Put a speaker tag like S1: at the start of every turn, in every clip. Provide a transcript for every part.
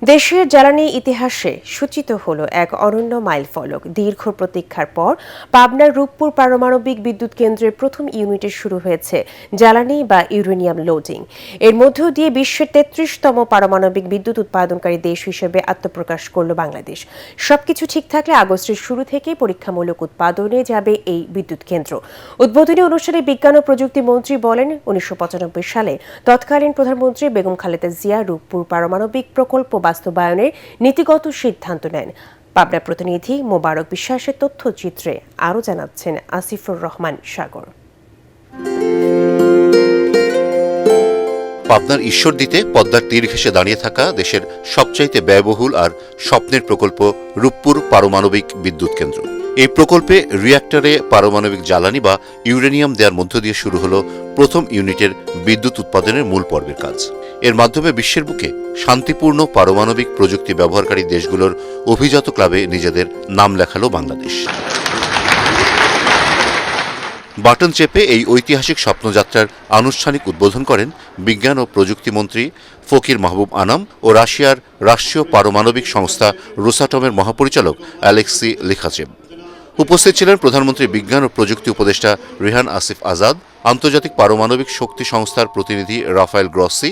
S1: দেশের জ্বালানি ইতিহাসে সূচিত হলো এক অনন্য মাইলফলক। দীর্ঘ প্রতীক্ষার পর পাবনার রূপপুর পারমাণবিক বিদ্যুৎ কেন্দ্রের প্রথম ইউনিটে শুরু হয়েছে জ্বালানি বা ইউরেনিয়াম লোডিং। এর মধ্য দিয়ে বিশ্বের ৩৩তম পারমাণবিক বিদ্যুৎ উৎপাদনকারী দেশ হিসেবে আত্মপ্রকাশ করল বাংলাদেশ। সবকিছু ঠিক থাকলে আগস্টের শুরু থেকেই পরীক্ষামূলক উৎপাদনে যাবে এই বিদ্যুৎ কেন্দ্র। উদ্বোধনী অনুষ্ঠানে বিজ্ঞান ও প্রযুক্তি মন্ত্রী বলেন, ১৯৯৫ সালে তৎকালীন প্রধানমন্ত্রী বেগম খালেদা জিয়া রূপপুর পারমাণবিক প্রকল্প বাস্তবায়নের নীতিগত সিদ্ধান্ত নেন। পাবনা প্রতিনিধি মোবারক বিশ্বাসের তথ্যচিত্রে আরও জানাচ্ছেন আসিফুর রহমান সাগর।
S2: পাবনার ঈশ্বরদীতে পদ্মার তীর ঘেঁষে দাঁড়িয়ে থাকা দেশের সবচাইতে ব্যয়বহুল আর স্বপ্নের প্রকল্প রূপপুর পারমাণবিক বিদ্যুৎ কেন্দ্র। এই প্রকল্পে রিঅ্যাক্টরে পারমাণবিক জ্বালানি বা ইউরেনিয়াম দেওয়ার মধ্য দিয়ে শুরু হল প্রথম ইউনিটের বিদ্যুৎ উৎপাদনের মূল পর্বের কাজ। এর মাধ্যমে বিশ্বের বুকে শান্তিপূর্ণ পারমাণবিক প্রযুক্তি ব্যবহারকারী দেশগুলোর অভিজাত ক্লাবে নিজেদের নাম লেখালো বাংলাদেশ। বাটন চেপে এই ঐতিহাসিক স্বপ্নযাত্রার আনুষ্ঠানিক উদ্বোধন করেন বিজ্ঞান ও প্রযুক্তি মন্ত্রী ফকির মাহবুব আনাম ও রাশিয়ার রাষ্ট্রীয় পারমাণবিক সংস্থা রোসাটমের মহাপরিচালক অ্যালেক্সি লিখাচেভ। উপস্থিত ছিলেন প্রধানমন্ত্রী বিজ্ঞান ও প্রযুক্তি উপদেষ্টা রেহান আসিফ আজাদ, আন্তর্জাতিক পারমাণবিক শক্তি সংস্থার প্রতিনিধি রাফায়েল গ্রসি,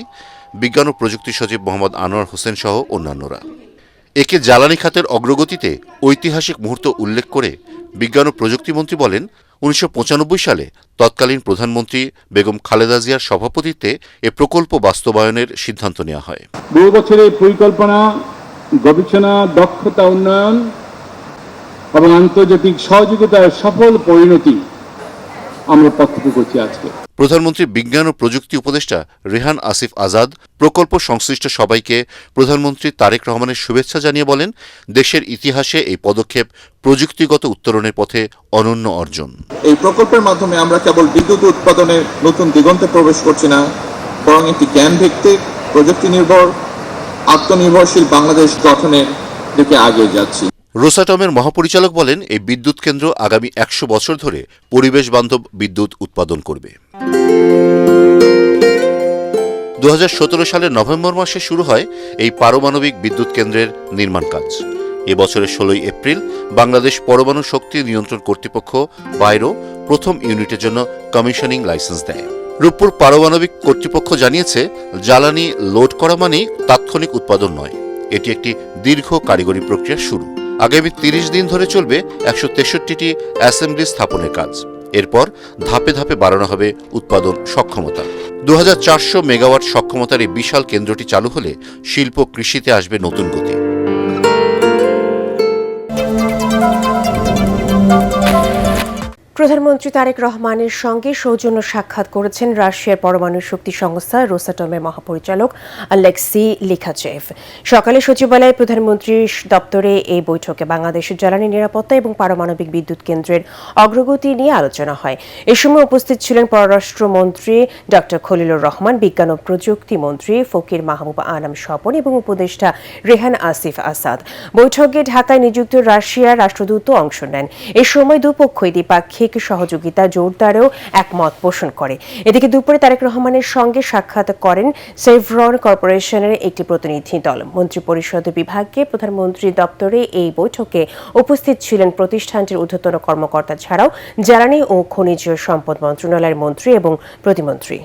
S2: বিজ্ঞান ও প্রযুক্তি সচিব মোহাম্মদ আনোয়ার হোসেন সহ অন্যান্যরা। একে জ্বালানি খাতের অগ্রগতিতে ঐতিহাসিক মুহূর্ত উল্লেখ করে বিজ্ঞান ও প্রযুক্তিমন্ত্রী বলেন, ১৯৯৫ সালে তৎকালীন প্রধানমন্ত্রী বেগম খালেদা জিয়ার সভাপতিত্বে এ প্রকল্প বাস্তবায়নের সিদ্ধান্ত নেওয়া হয়।
S3: ২ বছরের পরিকল্পনা, গবেষণা, দক্ষতা উন্নয়ন এবং আন্তর্জাতিক সহযোগিতার সফল পরিণতি আমরা প্রত্যক্ষ করছি আজকে।
S2: প্রধানমন্ত্রী বিজ্ঞান ও প্রযুক্তি উপদেষ্টা রেহান আসিফ আজাদ প্রকল্প সংশ্লিষ্ট সবাইকে প্রধানমন্ত্রী তারেক রহমানের শুভেচ্ছা জানিয়ে বলেন, দেশের ইতিহাসে এই পদক্ষেপ প্রযুক্তিগত উত্তরণের পথে অনন্য অর্জন।
S4: এই প্রকল্পের মাধ্যমে আমরা কেবল বিদ্যুৎ উৎপাদনের নতুন দিগন্তে প্রবেশ করছি না, বরং একটি জ্ঞান ভিত্তিক, প্রযুক্তি নির্ভর, আত্মনির্ভরশীল বাংলাদেশ গঠনের দিকে এগিয়ে যাচ্ছি।
S2: রোসাটমের মহাপরিচালক বলেন, এই বিদ্যুৎ কেন্দ্র আগামী ১০০ বছর ধরে পরিবেশ বান্ধব বিদ্যুৎ উৎপাদন করবে। ২০১৭ সালের নভেম্বর মাসে শুরু হয় এই পারমাণবিক বিদ্যুৎ কেন্দ্রের নির্মাণ কাজ। এবছরের ১৬ এপ্রিল বাংলাদেশ পরমাণু শক্তি নিয়ন্ত্রণ কর্তৃপক্ষ বাইরো প্রথম ইউনিটের জন্য কমিশনিং লাইসেন্স দেয়। রূপপুর পারমাণবিক কর্তৃপক্ষ জানিয়েছে, জ্বালানি লোড করা মানেই তাৎক্ষণিক উৎপাদন নয়, এটি একটি দীর্ঘ কারিগরি প্রক্রিয়া শুরু। আগামী ৩০ দিন ধরে চলবে ১৬৩টি অ্যাসেম্বলি স্থাপনের কাজ। এরপর ধাপে ধাপে বাড়ানো হবে উৎপাদন সক্ষমতা। ২৪০০ মেগাওয়াট সক্ষমতার এই বিশাল কেন্দ্রটি চালু হলে শিল্প কৃষিতে আসবে নতুন গতি।
S1: প্রধানমন্ত্রী তারেক রহমানের সঙ্গে সৌজন্য সাক্ষাৎ করেছেন রাশিয়ার পরমাণু শক্তি সংস্থা রোসাটমের মহাপরিচালক অ্যালেক্সি লিখাচেভ। সকালে সচিবালয়ে প্রধানমন্ত্রীর দপ্তরে এই বৈঠকে বাংলাদেশের জ্বালানি নিরাপত্তা এবং পারমাণবিক বিদ্যুৎ কেন্দ্রের অগ্রগতি নিয়ে আলোচনা হয়। এ সময় উপস্থিত ছিলেন পররাষ্ট্রমন্ত্রী ডক্টর খলিলুর রহমান, বিজ্ঞান ও প্রযুক্তি মন্ত্রী ফকির মাহবুব আনাম স্বপন এবং উপদেষ্টা রেহান আসিফ আসাদ। বৈঠকে ঢাকায় নিযুক্ত রাশিয়ার রাষ্ট্রদূতও অংশ নেন। এ সময় দুপক্ষই দ্বিপাক্ষিক সহযোগিতা জোরদারেও একমত পোষণ করে। এদিকে দুপুরে তারেক রহমানের সঙ্গে সাক্ষাৎ করেন সেভরন কর্পোরেশনের একটি প্রতিনিধি দল। মন্ত্রিপরিষদ বিভাগে প্রধানমন্ত্রী দপ্তরে এই বৈঠকে উপস্থিত ছিলেন প্রতিষ্ঠানটির ঊর্ধ্বতন কর্মকর্তা ছাড়াও জ্বালানি ও খনিজ সম্পদ মন্ত্রণালয়ের মন্ত্রী এবং প্রতিমন্ত্রী।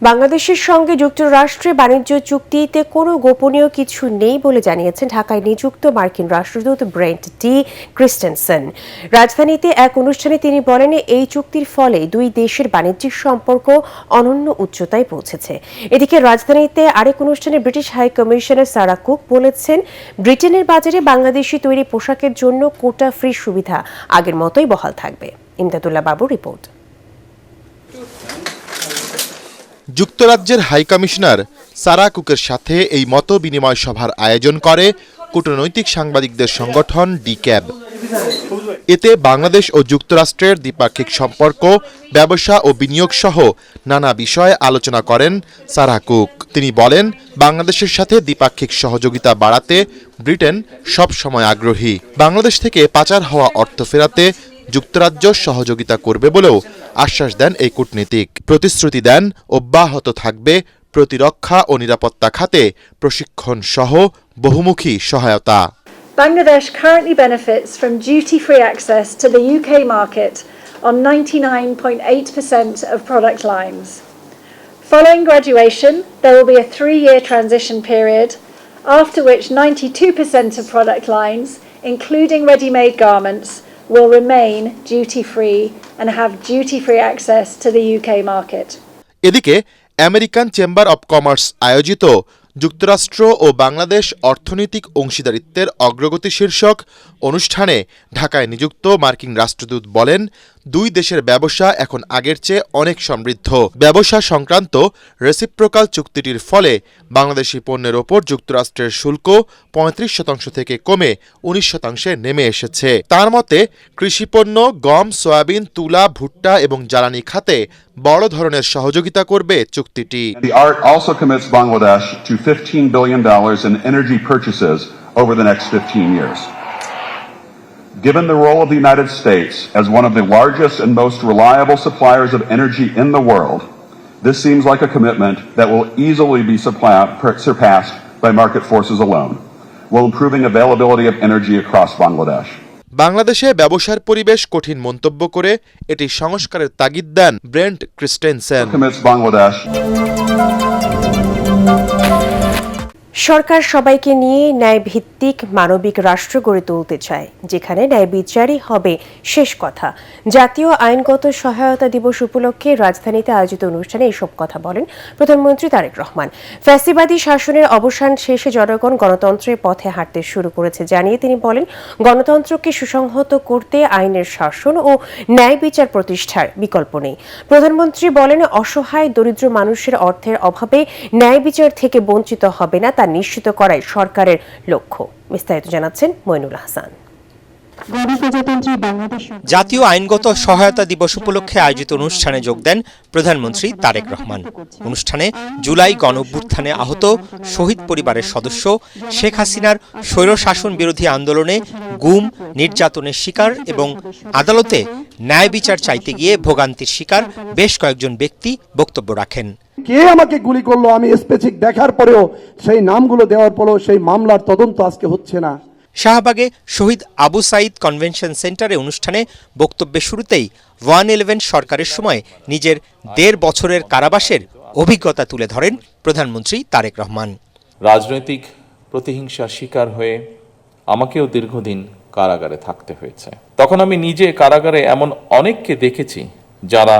S1: বাংলাদেশের সঙ্গে যুক্তরাষ্ট্রের বাণিজ্য চুক্তিতে কোনো গোপনীয় কিছু নেই বলে জানিয়েছেন ঢাকায় নিযুক্ত মার্কিন রাষ্ট্রদূত ব্রেন্ট ডি ক্রিস্টেনসেন। রাজধানীতে এক অনুষ্ঠানে তিনি বলেন, এই চুক্তির ফলে দুই দেশের বাণিজ্যিক সম্পর্ক অনন্য উচ্চতায় পৌঁছেছে। এদিকে রাজধানীতে আরেক অনুষ্ঠানে British high commissioner Sarah Cook বলেছেন, ব্রিটেনের বাজারে বাংলাদেশি তৈরি পোশাকের জন্য কোটা ফ্রি সুবিধা আগের মতোই বহাল থাকবে। ইমদাদুল্লাহ বাবুর রিপোর্ট।
S5: যুক্তরাজ্যের হাইকমিশনার সারা কুকের সাথে এই মত বিনিময় সভার আয়োজন করে কূটনৈতিক সাংবাদিকদের সংগঠন ডিক্যাব। এতে বাংলাদেশ ও যুক্তরাষ্ট্রের দ্বিপাক্ষিক সম্পর্ক, ব্যবসা ও বিনিয়োগ সহ নানা বিষয়ে আলোচনা করেন সারা কুক। তিনি বলেন, বাংলাদেশের সাথে দ্বিপাক্ষিক সহযোগিতা বাড়াতে ব্রিটেন সব সময় আগ্রহী। বাংলাদেশ থেকে পাচার হওয়া অর্থ ফেরাতে যুক্তরাজ্য সহযোগিতা করবে বলেও আশ্বাস দেন এই কূটনীতিক। প্রতিশ্রুতি দেন অব্যাহত থাকবে প্রতিরক্ষা ও নিরাপত্তা খাতে প্রশিক্ষণ সহ বহুমুখী সহায়তা।
S6: Bangladesh currently benefits from duty-free access to the UK market on 99.8% of product lines. Following graduation, there will be a 3-year transition period, after which 92% of product lines, including ready-made garments, will remain duty-free and have duty-free access to the UK market.
S5: এদিকে American chamber of commerce আয়োজিত যুক্তরাষ্ট্র ও বাংলাদেশ অর্থনৈতিক অংশীদারিত্বের অগ্রগতি শীর্ষক অনুষ্ঠানে ঢাকায় নিযুক্ত মার্কিন রাষ্ট্রদূত বলেন, দুই দেশের ব্যবসা এখন আগের চেয়ে অনেক সমৃদ্ধ। ব্যবসা সংক্রান্ত রেসিপ্রোকাল চুক্তিটির ফলে বাংলাদেশি পণ্যের ওপর যুক্তরাষ্ট্রের শুল্ক ৩৫% থেকে কমে ১৯% নেমে এসেছে। তার মতে কৃষিপণ্য, গম, সয়াবিন, তুলা, ভুট্টা এবং জ্বালানি খাতে বড় ধরনের সহযোগিতা করবে চুক্তিটি।
S7: The ART also commits Bangladesh to $15 billion in energy purchases over the next 15 years. Given the role of the United States as one of the largest and most reliable suppliers of energy in the world, this seems like a commitment that will easily be surpassed by market forces alone, while improving availability of energy across Bangladesh.
S5: বাংলাদেশে ব্যবসার পরিবেশ কঠিন মন্তব্য করে এটি সংস্কারের তাগিদ দেন ব্রেন্ট Christensen.
S1: সরকার সবাইকে নিয়ে ন্যায়ভিত্তিক মানবিক রাষ্ট্র গড়ে তুলতে চায়, যেখানে ন্যায় বিচারই হবে শেষ কথা। জাতীয় আইনগত সহায়তা দিবস উপলক্ষে রাজধানীতে আয়োজিত অনুষ্ঠানে এসব কথা বলেন প্রধানমন্ত্রী তারেক রহমান। ফ্যাসিবাদী শাসনের অবসান শেষে জনগণ গণতন্ত্রের পথে হাঁটতে শুরু করেছে জানিয়ে তিনি বলেন, গণতন্ত্রকে সুসংহত করতে আইনের শাসন ও ন্যায় বিচার প্রতিষ্ঠার বিকল্প নেই। প্রধানমন্ত্রী বলেন, অসহায় দরিদ্র মানুষের অর্থের অভাবে ন্যায় বিচার থেকে বঞ্চিত হবে না তা নিশ্চিত করাই সরকারের লক্ষ্য। বিস্তারিত জানাচ্ছেন মইনুল হাসান।
S8: জাতীয় আইনগত সহায়তা দিবস উপলক্ষে আয়োজিত অনুষ্ঠানে যোগ দেন প্রধানমন্ত্রী তারেক রহমান। অনুষ্ঠানে জুলাই গণঅভ্যুত্থানে আহত শহীদ পরিবারের সদস্য, শেখ হাসিনার স্বৈরশাসন বিরোধী আন্দোলনে গুম, নির্যাতনের শিকার এবং আদালতে ন্যায় বিচার চাইতে গিয়ে ভোগান্তির শিকার বেশ কয়েকজন ব্যক্তি বক্তব্য রাখেন।
S9: কে আমাকে গুলি করলো আমি স্পেসিফিক দেখার পরেও, সেই নামগুলো দেওয়ার পরেও সেই মামলার তদন্ত আজকে হচ্ছে না।
S8: শাহবাগে শহীদ আবু সাইদ কনভেনশন সেন্টারে অনুষ্ঠানে বক্তব্যের শুরুতেই 111 সরকারের সময় নিজের 1.5 বছরের কারাবাসের অভিজ্ঞতা তুলে ধরেন প্রধানমন্ত্রী তারেক রহমান।
S10: রাজনৈতিক প্রতিহিংসার শিকার হয়ে আমাকেও দীর্ঘদিন কারাগারে থাকতে হয়েছে। তখন আমি নিজে কারাগারে এমন অনেককে দেখেছি যারা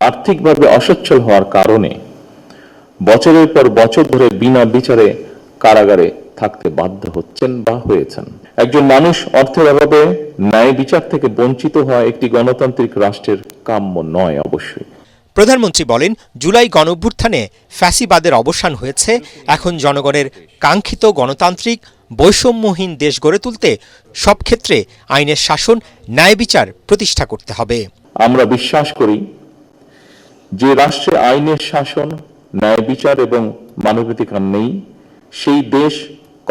S10: আর্থিকভাবে অসচ্ছল হওয়ার কারণে বছরের পর বছর ধরে বিনা বিচারে কারাগারে থাকতে বাধ্য হচ্ছেন বা হয়েছেন। একজন মানুষ অর্থের অভাবে ন্যায় বিচার থেকে বঞ্চিত হওয়া একটি গণতান্ত্রিক রাষ্ট্রের কাম্য নয়। অবশ্যই
S8: প্রধানমন্ত্রী বলেন, জুলাই গণঅভ্যুত্থানে ফ্যাসিবাদের অবসান হয়েছে। এখন জনগণের কাঙ্ক্ষিত গণতান্ত্রিক বৈষম্যহীন দেশ গড়ে তুলতে সব ক্ষেত্রে আইনের শাসন, ন্যায় বিচার প্রতিষ্ঠা করতে হবে।
S10: আমরা বিশ্বাস করি যে রাষ্ট্রে আইনের শাসন, ন্যায় বিচার এবং মানবাধিকার নেই, সেই দেশ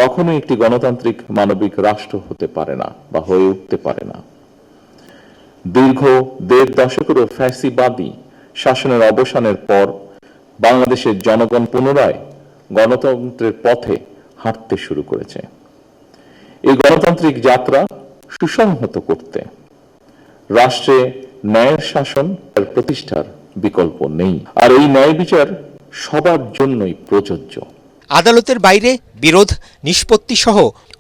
S10: কখনোই একটি গণতান্ত্রিক মানবিক রাষ্ট্র হতে পারে না বা হয়ে উঠতে পারে না। দীর্ঘ 1.5 দশকেরও ফ্যাসিবাদী শাসনের অবসানের পর বাংলাদেশের জনগণ পুনরায় গণতন্ত্রের পথে হাঁটতে শুরু করেছে। এই গণতান্ত্রিক যাত্রা সুসংহত করতে রাষ্ট্রে ন্যায়ের শাসন প্রতিষ্ঠার বিকল্প নেই, আর এই ন্যায় বিচার সবার জন্যই প্রযোজ্য।
S8: আদালতের বাইরে বিরোধ নিষ্পত্তি সহ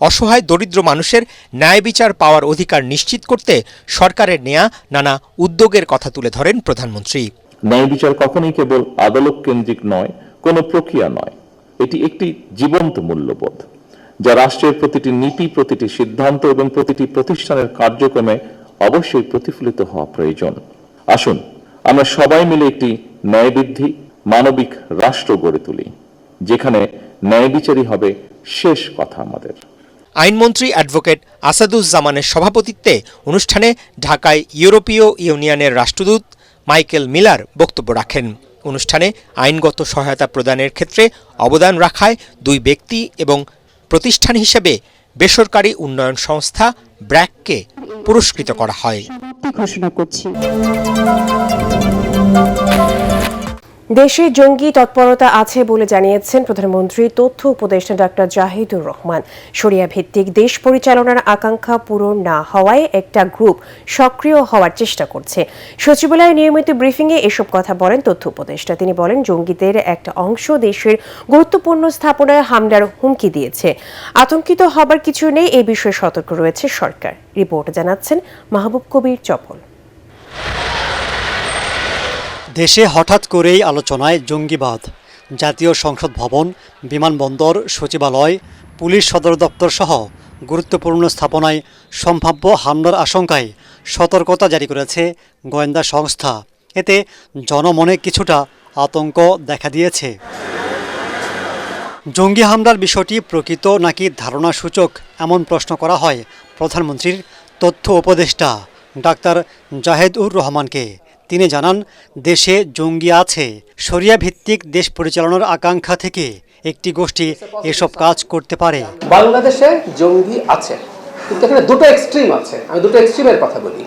S8: অসহায় দরিদ্র মানুষের ন্যায় বিচার পাওয়ার অধিকার নিশ্চিত করতে সরকারের নেয়া নানা উদ্যোগের কথা তুলে ধরেন প্রধানমন্ত্রী।
S10: ন্যায় বিচার কখনোই কেবল আদালত কেন্দ্রিক নয়, কোনো প্রক্রিয়া নয়, এটি একটি জীবন্ত মূল্যবোধ যা রাষ্ট্রের প্রতিটি নীতি, প্রতিটি সিদ্ধান্ত এবং প্রতিটি প্রতিষ্ঠানের কার্যক্রমে অবশ্যই প্রতিফলিত হওয়া প্রয়োজন। আসুন আমরা সবাই মিলে একটি ন্যায়বৃদ্ধি মানবিক রাষ্ট্র গড়ে তুলি, যেখানে ন্যায় বিচারই হবে শেষ কথা আমাদের।
S8: আইনমন্ত্রী অ্যাডভোকেট আসাদুজ্জামানের সভাপতিত্বে অনুষ্ঠানে ঢাকায় ইউরোপীয় ইউনিয়নের রাষ্ট্রদূত মাইকেল মিলার বক্তব্য রাখেন। অনুষ্ঠানে আইনগত সহায়তা প্রদানের ক্ষেত্রে অবদান রাখায় 2 ব্যক্তি এবং প্রতিষ্ঠান হিসেবে বেসরকারি উন্নয়ন সংস্থা ব্র্যাককে পুরস্কৃত করা হয়।
S1: দেশে জঙ্গি তৎপরতা আছে বলে জানিয়েছেন প্রধানমন্ত্রী তথ্য উপদেষ্টা ডাক্তার জাহিদুর রহমান। শরিয়া ভিত্তিক দেশ পরিচালনার আকাঙ্ক্ষা পূরণ না হওয়ায় একটা গ্রুপ সক্রিয় হওয়ার চেষ্টা করছে। সচিবালয়ে নিয়মিত ব্রিফিংয়ে এসব কথা বলেন তথ্য উপদেষ্টা। তিনি বলেন, জঙ্গিদের একটা অংশ দেশের গুরুত্বপূর্ণ স্থাপনায় হামলার হুমকি দিয়েছে। আতঙ্কিত হবার কিছু নেই, এই বিষয়ে সতর্ক রয়েছে সরকার। রিপোর্ট জানাচ্ছেন মাহবুব কবির চপল।
S11: দেশে হঠাৎ করেই আলোচনায় জঙ্গিবাদ। জাতীয় সংসদ ভবন, বিমানবন্দর, সচিবালয়, পুলিশ সদর দপ্তর সহ গুরুত্বপূর্ণ স্থাপনায় সম্ভাব্য হামলার আশঙ্কায় সতর্কতা জারি করেছে গোয়েন্দা সংস্থা। এতে জনমনে কিছুটা আতঙ্ক দেখা দিয়েছে। জঙ্গি হামলার বিষয়টি প্রকৃত নাকি ধারণাসূচক এমন প্রশ্ন করা হয় প্রধানমন্ত্রীর তথ্য উপদেষ্টা ডাক্তার জাহিদুর রহমানকে। তিনি জানান, দেশে জঙ্গি আছে। শরিয়া ভিত্তিক দেশ পরিচালনার আকাঙ্ক্ষা থেকে একটি গোষ্ঠী এসব কাজ করতে পারে।
S12: বাংলাদেশে জঙ্গি আছে, কিন্তু এখানে দুটো এক্সট্রিম আছে। আমি দুটো এক্সট্রিমের কথা বলি।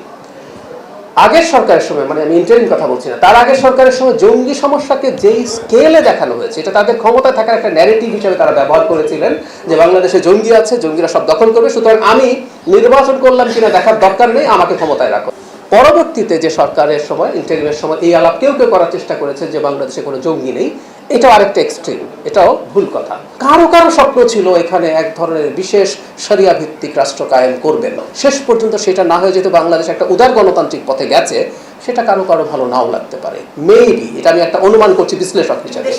S12: আগের সরকারের সময়, মানে আমি ইন্টারিম কথা বলছি না, তার আগের সরকারের সময় জঙ্গি সমস্যাকে যেই স্কেলে দেখানো হয়েছে, এটা তাদের ক্ষমতা থাকার একটা ন্যারেটিভ হিসেবে তারা ব্যবহার করেছিলেন যে বাংলাদেশে জঙ্গি আছে, জঙ্গিরা সব দখল করবে, সুতরাং আমি নির্বাচন করলাম কিনা দেখার দরকার নেই, আমাকে ক্ষমতায় রাখো। পরবর্তীতে যে সরকারের সময়, ইন্টারিমের সময় এই আলাপ কেউ কেউ করার চেষ্টা করেছে যে বাংলাদেশে কোনো জঙ্গি নেই। এটাও আরেকটা এক্সট্রিম, এটাও ভুল কথা। কারো কারো স্বপ্ন ছিল এখানে এক ধরনের বিশেষ শরিয়া ভিত্তিক রাষ্ট্র কায়েম করবেন। শেষ পর্যন্ত সেটা না হয়ে যেহেতু বাংলাদেশ একটা উদার গণতান্ত্রিক পথে গেছে, সেটা কারো কারো ভালো নাও লাগতে পারে। মেবি, এটা আমি একটা অনুমান করছি বিশ্লেষক হিসেবে।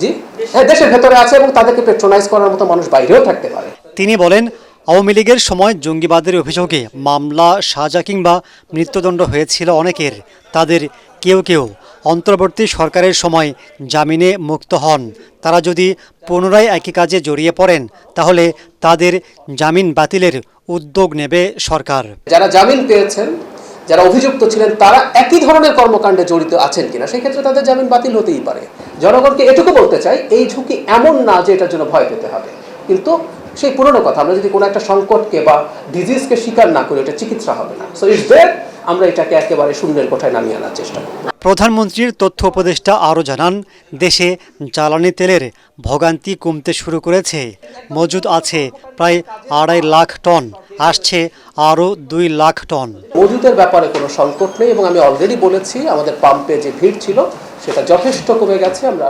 S12: জি হ্যাঁ, দেশের ভেতরে আছে এবং তাদেরকে পেট্রোনাইজ করার মতো মানুষ বাইরেও থাকতে পারে।
S11: তিনি বলেন, আওয়ামী লীগের সময় জঙ্গিবাদের অভিযোগে মামলা, সাজা কিংবা মৃত্যুদণ্ড হয়েছিল অনেকের। তাদের কেউ কেউ অন্তর্বর্তী সরকারের সময় জামিনে মুক্ত হন। তারা যদি পুনরায় একই কাজে জড়িয়ে পড়েন, তাহলে তাদের জামিন বাতিলের উদ্যোগ নেবে সরকার।
S12: যারা জামিন পেয়েছেন, যারা অভিযুক্ত ছিলেন, তারা একই ধরনের কর্মকাণ্ডে জড়িত আছেন কিনা, সেই ক্ষেত্রে তাদের জামিন বাতিল হতেই পারে। জনগণকে এটুকু বলতে চাই, এই ঝুঁকি এমন না যে এটার জন্য ভয় পেতে হবে। কিন্তু সেই পুরনো কথা, আমরা যদি কোনো একটা সংকটকে বা ডিজিজকে স্বীকার না করি, এটা চিকিৎসা হবে না। সো ইটস দেয়ার, আমরা এটাকে একেবারে শূন্যের কোঠায় নামিয়ে আনার চেষ্টা করি।
S11: প্রধানমন্ত্রীর তথ্য উপদেষ্টা আরও জানান, দেশে জ্বালানি তেলের ভোগান্তি কমতে শুরু করেছে। মজুদ আছে প্রায় 2.5 লাখ টন, আসছে আরও 2 লাখ টন।
S12: মজুদের ব্যাপারে কোনো সংকট নেই এবং আমি অলরেডি বলেছি, আমাদের পাম্পে যে ভিড় ছিল সেটা যথেষ্ট কমে গেছে। আমরা